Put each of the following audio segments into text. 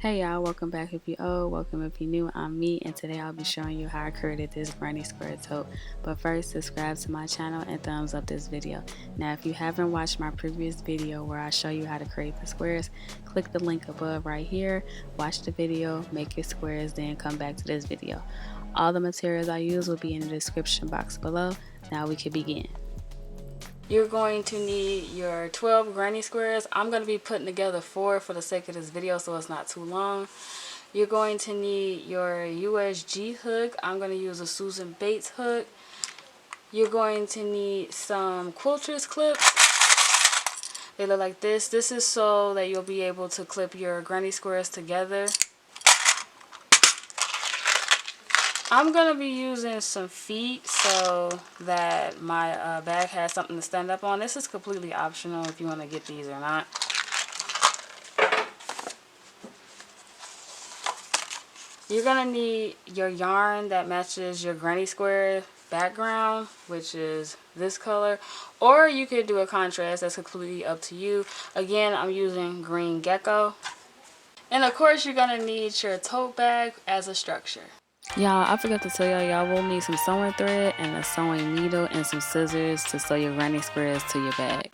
Hey y'all, welcome back if you old, welcome if you new. I'm me, and today I'll be showing you how I created this granny square tote. But first, subscribe to my channel and thumbs up this video. Now if you haven't watched my previous video where I show you how to create the squares, click the link above right here, watch the video, make your squares, then come back to this video. All the materials I use will be in the description box below. Now we can begin. You're going to need your 12 granny squares. I'm going to be putting together 4 for the sake of this video so it's not too long. You're going to need your USG hook. I'm going to use a Susan Bates hook. You're going to need some quilter's clips. They look like this. This is so that you'll be able to clip your granny squares together. I'm going to be using some feet so that my bag has something to stand up on. This is completely optional if you want to get these or not. You're going to need your yarn that matches your granny square background, which is this color. Or you could do a contrast. That's completely up to you. Again, I'm using green gecko. And of course, you're going to need your tote bag as a structure. Y'all, I forgot to tell y'all will need some sewing thread and a sewing needle and some scissors to sew your granny squares to your bag.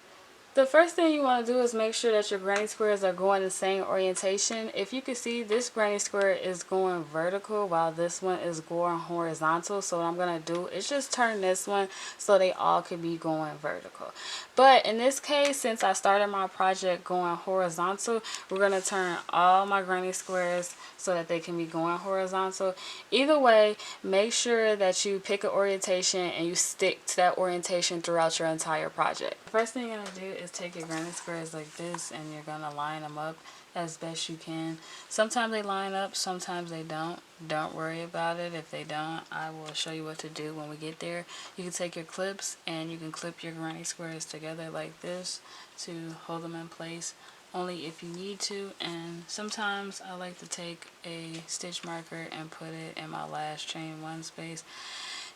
The first thing you want to do is make sure that your granny squares are going the same orientation. If you can see, this granny square is going vertical while this one is going horizontal. So what I'm going to do is just turn this one so they all could be going vertical. But in this case, since I started my project going horizontal, we're going to turn all my granny squares so that they can be going horizontal. Either way, make sure that you pick an orientation and you stick to that orientation throughout your entire project. The first thing you're going to do is take your granny squares like this and you're going to line them up as best you can. Sometimes they line up, sometimes they don't. Don't worry about it if they don't. I will show you what to do when we get there. You can take your clips and you can clip your granny squares together like this to hold them in place, only if you need to. And sometimes I like to take a stitch marker and put it in my last chain 1 space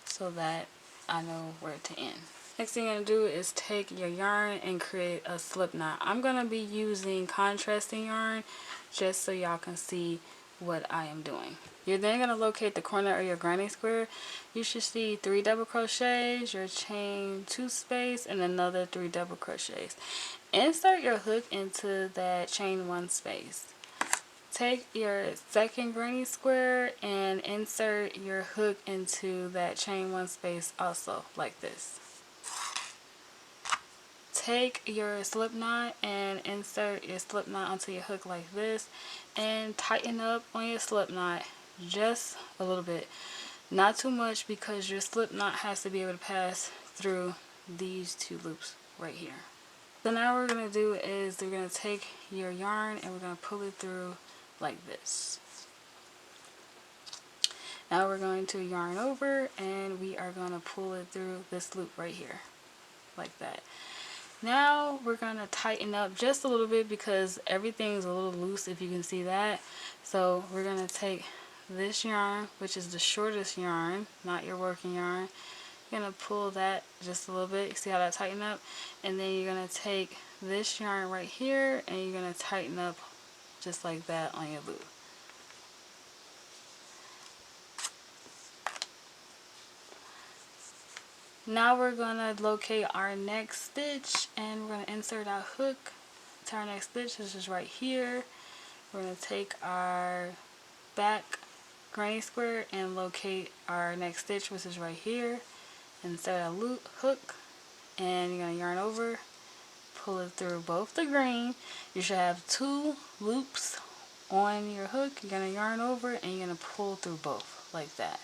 so that I know where to end. Next thing you're going to do is take your yarn and create a slip knot. I'm going to be using contrasting yarn just so y'all can see what I am doing. You're then going to locate the corner of your granny square. You should see 3 double crochets, your chain 2 space, and another 3 double crochets. Insert your hook into that chain 1 space. Take your second granny square and insert your hook into that chain 1 space also, like this. Take your slip knot and insert your slip knot onto your hook like this, and tighten up on your slip knot just a little bit, not too much, because your slip knot has to be able to pass through these 2 loops right here. So now what we're going to do is we're going to take your yarn and we're going to pull it through like this. Now we're going to yarn over and we are going to pull it through this loop right here like that. Now we're going to tighten up just a little bit because everything's a little loose, if you can see that. So we're going to take this yarn, which is the shortest yarn, not your working yarn. You're going to pull that just a little bit. See how that tightened up? And then you're going to take this yarn right here and you're going to tighten up just like that on your loop. Now we're going to locate our next stitch and we're going to insert our hook to our next stitch, which is right here. We're going to take our back granny square and locate our next stitch, which is right here. Insert a loop hook and you're going to yarn over, pull it through both the green. You should have 2 loops on your hook. You're going to yarn over and you're going to pull through both like that.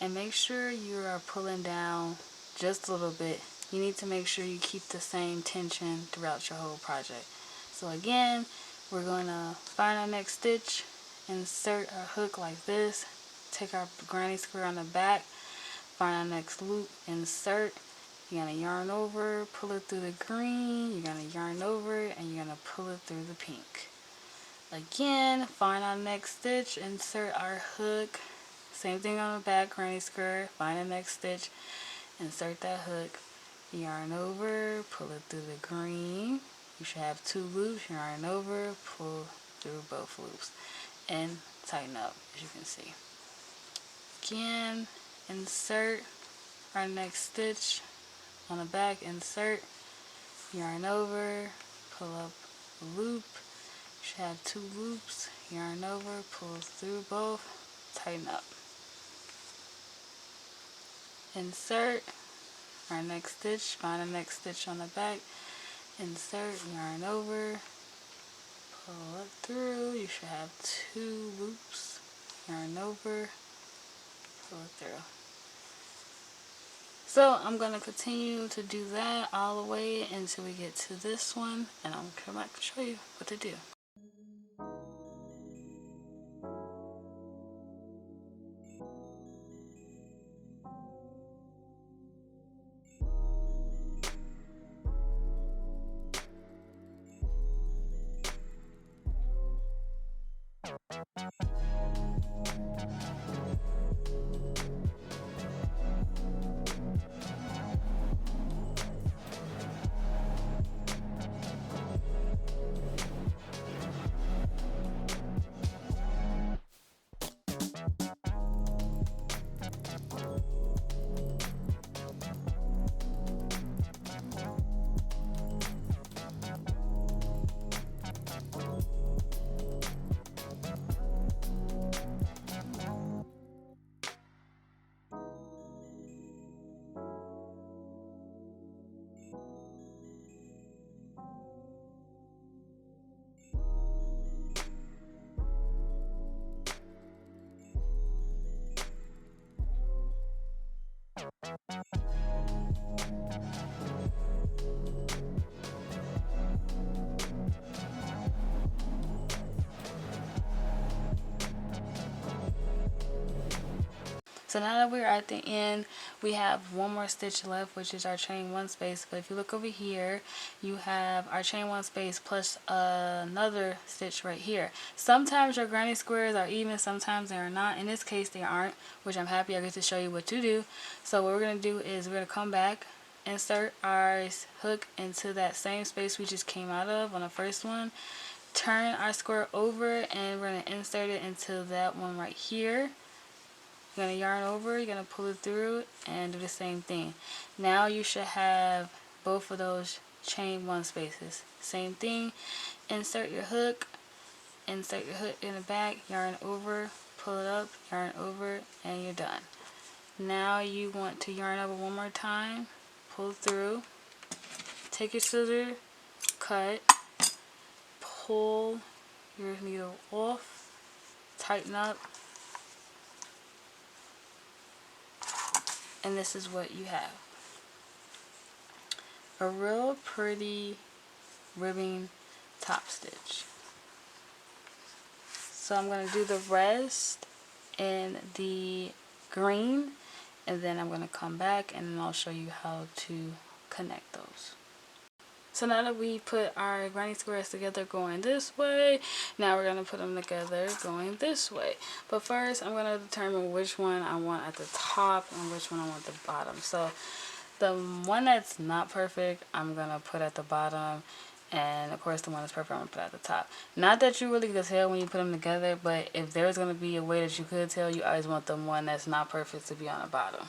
And make sure you are pulling down just a little bit. You need to make sure you keep the same tension throughout your whole project. So again, we're going to find our next stitch, insert our hook like this, take our granny square on the back, find our next loop, insert. You're going to yarn over, pull it through the green, you're going to yarn over, and you're going to pull it through the pink. Again, find our next stitch, insert our hook. Same thing on the back granny square, find the next stitch, insert that hook, yarn over, pull it through the green. You should have 2 loops, yarn over, pull through both loops and tighten up, as you can see. Again, insert our next stitch on the back, insert, yarn over, pull up a loop. You should have 2 loops, yarn over, pull through both, tighten up. Insert our next stitch, find the next stitch on the back, insert, yarn over, pull up through. You should have 2 loops, yarn over, pull it through. So I'm going to continue to do that all the way until we get to this one, and I'm going to come back and show you what to do. So now that we're at the end, we have one more stitch left, which is our chain 1 space. But if you look over here, you have our chain 1 space plus another stitch right here. Sometimes your granny squares are even, sometimes they are not. In this case, they aren't, which I'm happy I get to show you what to do. So what we're going to do is we're going to come back, insert our hook into that same space we just came out of on the first one, turn our square over, and we're going to insert it into that one right here. You're going to yarn over, you're going to pull it through, and do the same thing. Now you should have both of those chain 1 spaces. Same thing, insert your hook in the back, yarn over, pull it up, yarn over, and you're done. Now you want to yarn over one more time, pull through, take your scissors, cut, pull your needle off, tighten up, and this is what you have. A real pretty ribbing top stitch. So I'm going to do the rest in the green, and then I'm going to come back and then I'll show you how to connect those. So now that we put our granny squares together going this way, now we're going to put them together going this way. But first I'm going to determine which one I want at the top and which one I want at the bottom. So the one that's not perfect I'm going to put at the bottom, and of course the one that's perfect I'm going to put at the top. Not that you really could tell when you put them together, but if there's going to be a way that you could tell, you always want the one that's not perfect to be on the bottom.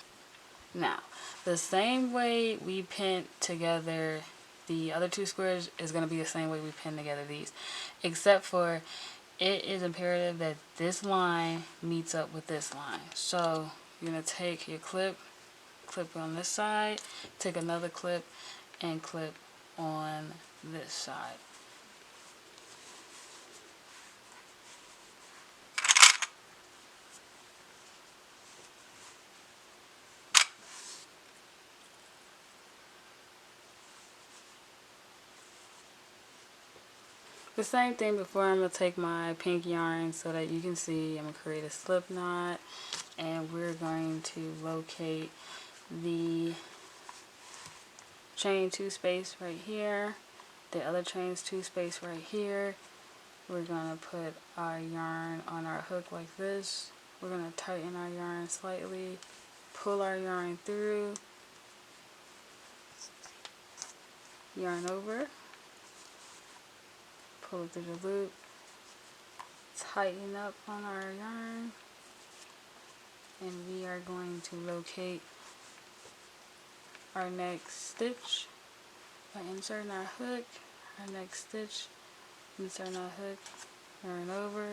Now, the same way we pinned together the other 2 squares is going to be the same way we pin together these, except for it is imperative that this line meets up with this line. So you're going to take your clip on this side, take another clip, and clip on this side. The same thing before. I'm going to take my pink yarn so that you can see. I'm going to create a slip knot, and we're going to locate the chain 2 space right here, the other chain's 2 space right here. We're going to put our yarn on our hook like this. We're going to tighten our yarn slightly, pull our yarn through, yarn over, pull it through the loop, tighten up on our yarn, and we are going to locate our next stitch by inserting our hook. Our next stitch, inserting our hook, yarn over,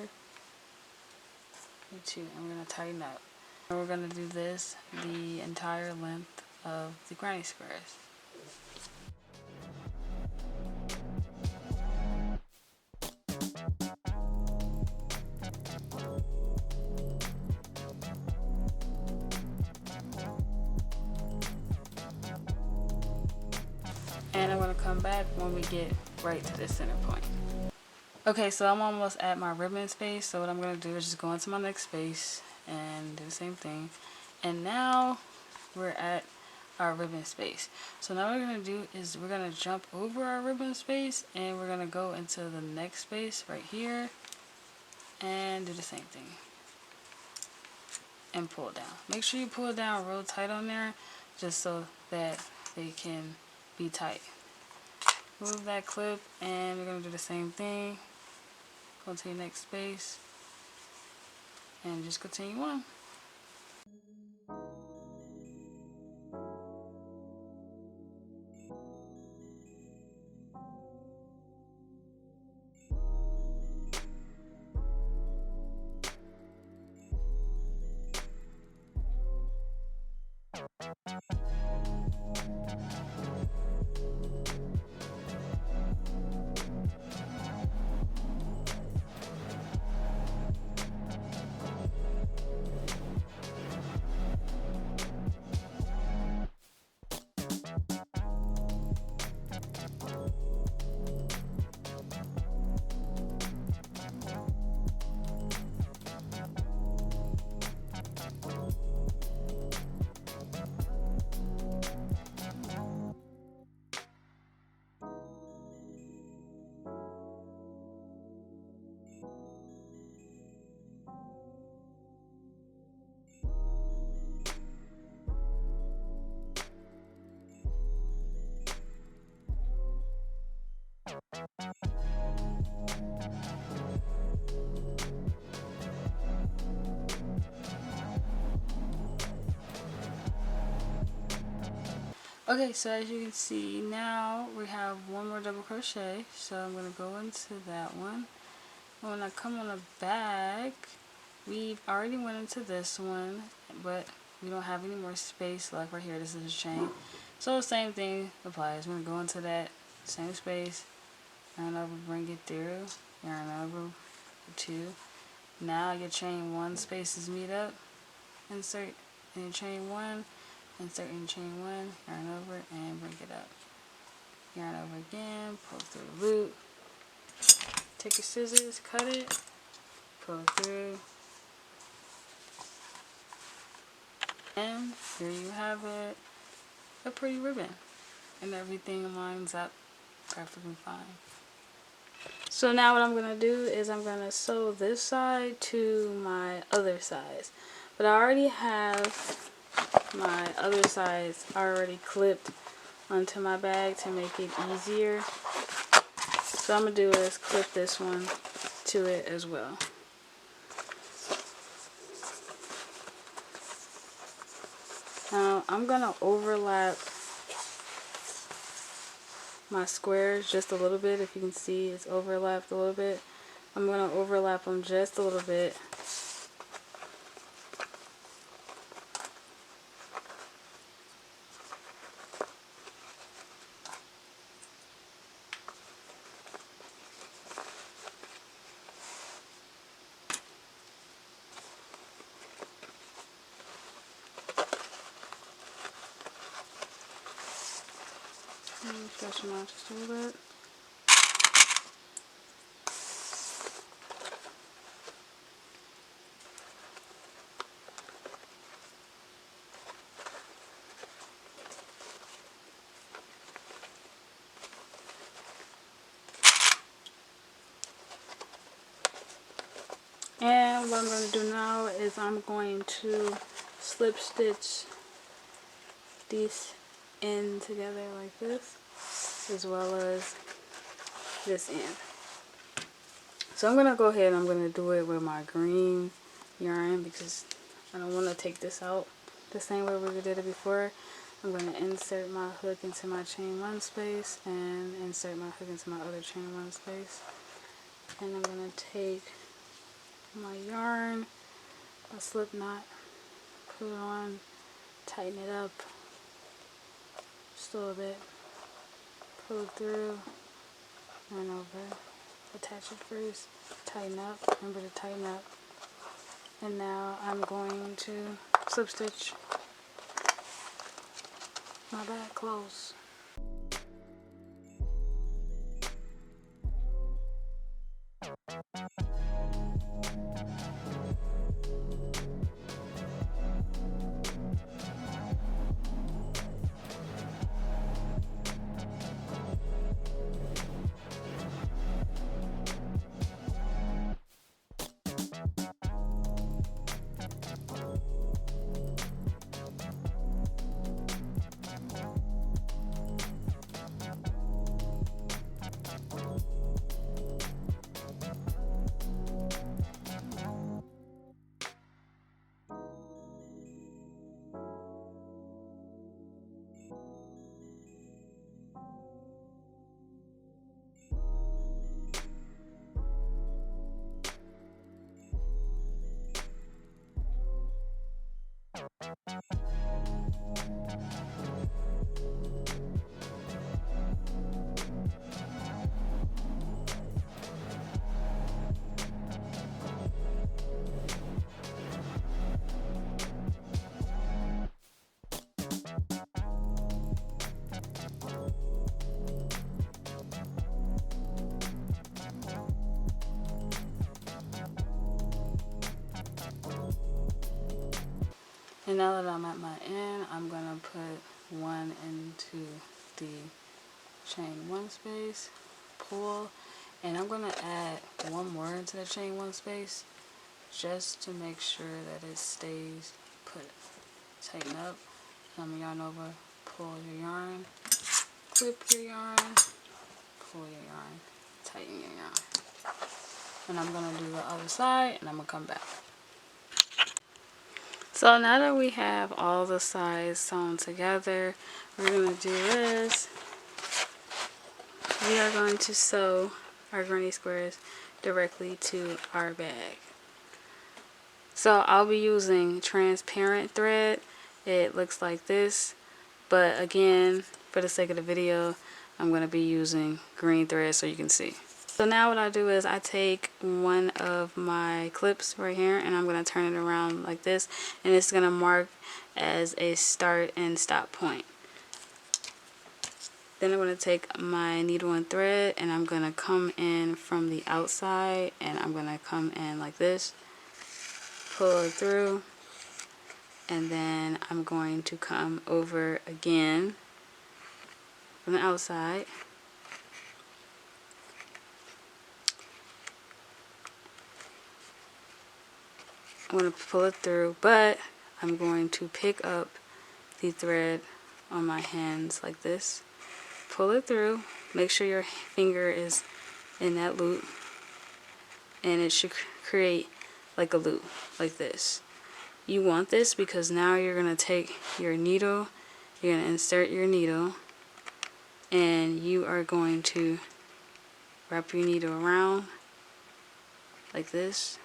and two, and we're going to tighten up. And we're going to do this the entire length of the granny squares. And I'm going to come back when we get right to the center point. Okay, so I'm almost at my ribbon space, so what I'm going to do is just go into my next space and do the same thing. And now we're at our ribbon space. So now what we're going to do is we're going to jump over our ribbon space and we're going to go into the next space right here and do the same thing. And pull it down. Make sure you pull it down real tight on there just so that they can be tight. Move that clip and we're going to do the same thing. Go to your next space and just continue on. Okay, so as you can see now we have one more double crochet, so I'm going to go into that one. And when I come on the back, we've already went into this one, but we don't have any more space left right here. This is a chain, so the same thing applies. We're going to go into that same space, yarn over, bring it through, yarn over, two. Now your chain one spaces meet up, insert in your chain one, insert in chain one, yarn over, and bring it up. Yarn over again, pull through the loop, take your scissors, cut it, pull through, and here you have it, a pretty ribbon, and everything lines up perfectly fine. So now what I'm going to do is I'm going to sew this side to my other sides, but I already have my other sides already clipped onto my bag to make it easier. So I'm going to do is clip this one to it as well. Now I'm going to overlap my squares just a little bit. If you can see, it's overlapped a little bit. I'm going to overlap them just a little bit. Stretch them out just a little bit. And what I'm going to do now is I'm going to slip stitch these end together like this, as well as this end. So I'm gonna go ahead and I'm gonna do it with my green yarn because I don't want to take this out the same way we did it before. I'm gonna insert my hook into my chain 1 space and insert my hook into my other chain 1 space. And I'm gonna take my yarn, a slip knot, put it on, tighten it up just a little bit, pull it through, run over, attach it first, tighten up, remember to tighten up. And now I'm going to slip stitch my back close. And now that I'm at my end, I'm gonna put 1 into the chain 1 space, pull, and I'm gonna add 1 more into the chain 1 space just to make sure that it stays put. Tighten up, yarn over, pull your yarn, clip your yarn, pull your yarn, tighten your yarn. And I'm gonna do the other side and I'm gonna come back. So now that we have all the sides sewn together, we're going to do is we are going to sew our granny squares directly to our bag. So I'll be using transparent thread. It looks like this, but again, for the sake of the video, I'm going to be using green thread so you can see. So now what I do is I take one of my clips right here and I'm going to turn it around like this, and it's going to mark as a start and stop point. Then I'm going to take my needle and thread and I'm going to come in from the outside and I'm going to come in like this, pull it through, and then I'm going to come over again from the outside. I'm going to pull it through, but I'm going to pick up the thread on my hands like this, pull it through, make sure your finger is in that loop, and it should create like a loop like this. You want this because now you're going to take your needle, you're going to insert your needle, and you are going to wrap your needle around like this,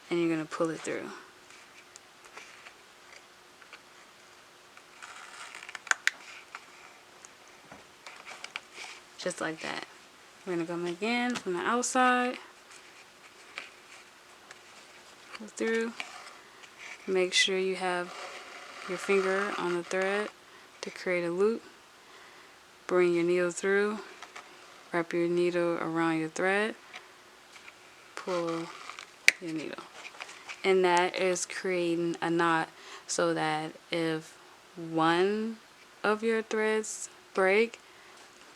and you're going to pull it through. Just like that. We're going to come again from the outside, pull through. Make sure you have your finger on the thread to create a loop. Bring your needle through, wrap your needle around your thread, pull your needle. And that is creating a knot so that if one of your threads break,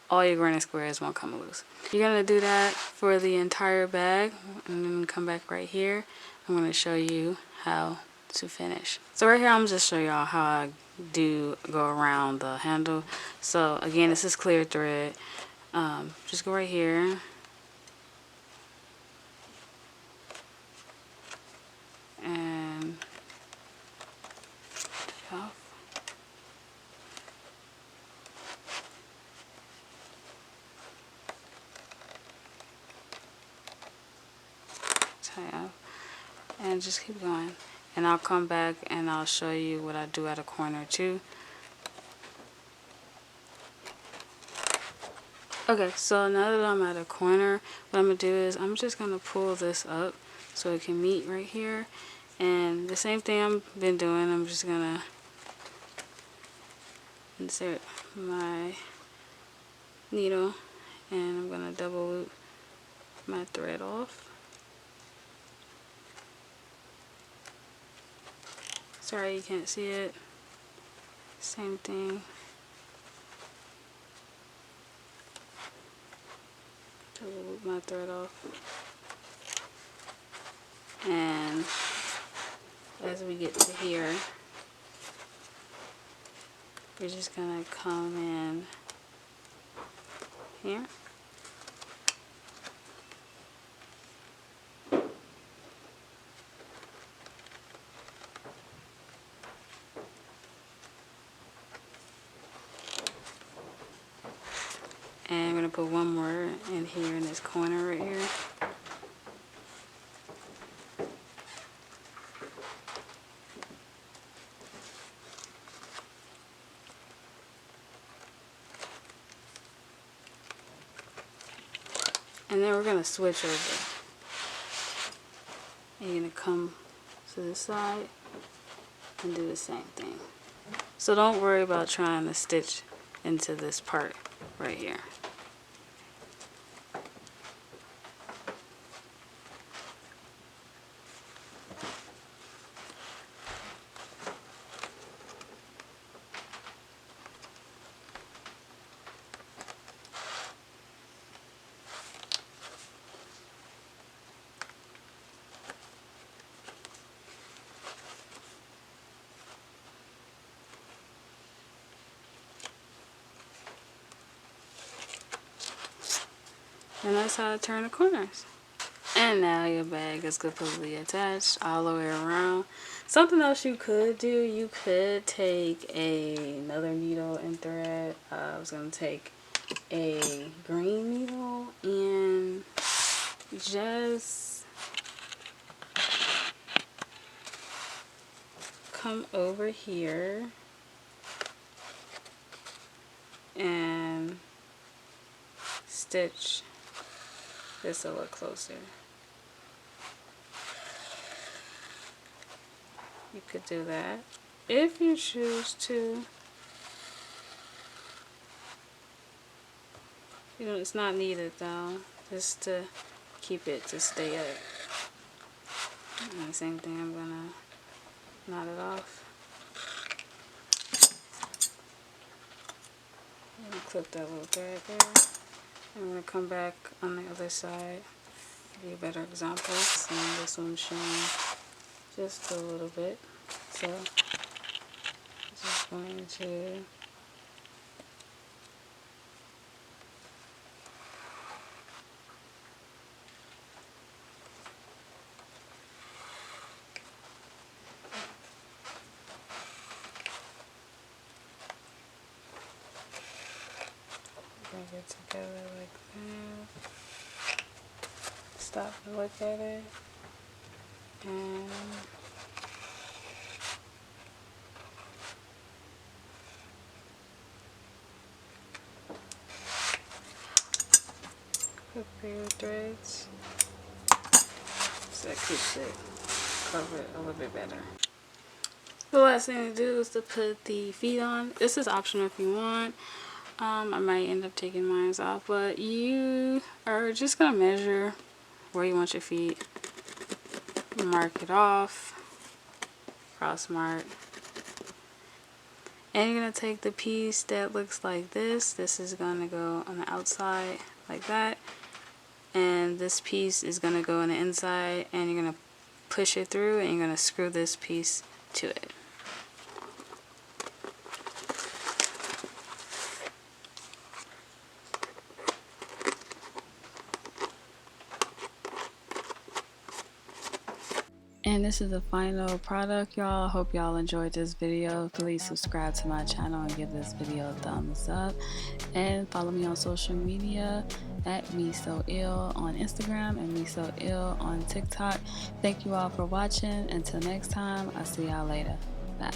all your granny squares won't come loose. You're going to do that for the entire bag, and then come back right here. I'm going to show you how to finish. So right here I'm just show y'all how I do go around the handle. So again, this is clear thread. Just go right here, half. And just keep going. And I'll come back and I'll show you what I do at a corner too. Okay, so now that I'm at a corner, what I'm going to do is I'm just going to pull this up so it can meet right here. And the same thing I've been doing, I'm just going to insert my needle and I'm going to double loop my thread off. Sorry you can't see it. Same thing. Double loop my thread off. And as we get to here, we're just gonna come in here. And we're gonna put one more in here in this corner right here. And then we're gonna switch over. And you're gonna come to this side and do the same thing. So don't worry about trying to stitch into this part right here. And that's how to turn the corners. And now your bag is completely attached all the way around. Something else you could do, you could take another needle and thread. I was going to take a green needle and just come over here and stitch this a little closer. You could do that if you choose to. You know, it's not needed though, just to keep it to stay up. And the same thing, I'm gonna knot it off. And clip that little thread there. I'm gonna come back on the other side, give you a better example. And this one's showing just a little bit, so just going to bring it together like that. Stop and look at it, and put bigger threads so that keeps it covered a little bit better. The last thing to do is to put the feet on. This is optional if you want. I might end up taking mine off, but you are just gonna measure where you want your feet, mark it off, cross mark, and you're gonna take the piece that looks like this. This is gonna go on the outside like that, and this piece is gonna go on the inside, and you're gonna push it through and you're gonna screw this piece to it. And this is the final product, y'all. Hope y'all enjoyed this video. Please subscribe to my channel and give this video a thumbs up. And follow me on social media at Me So Ill on Instagram and Me So Ill on TikTok. Thank you all for watching. Until next time, I'll see y'all later. Bye.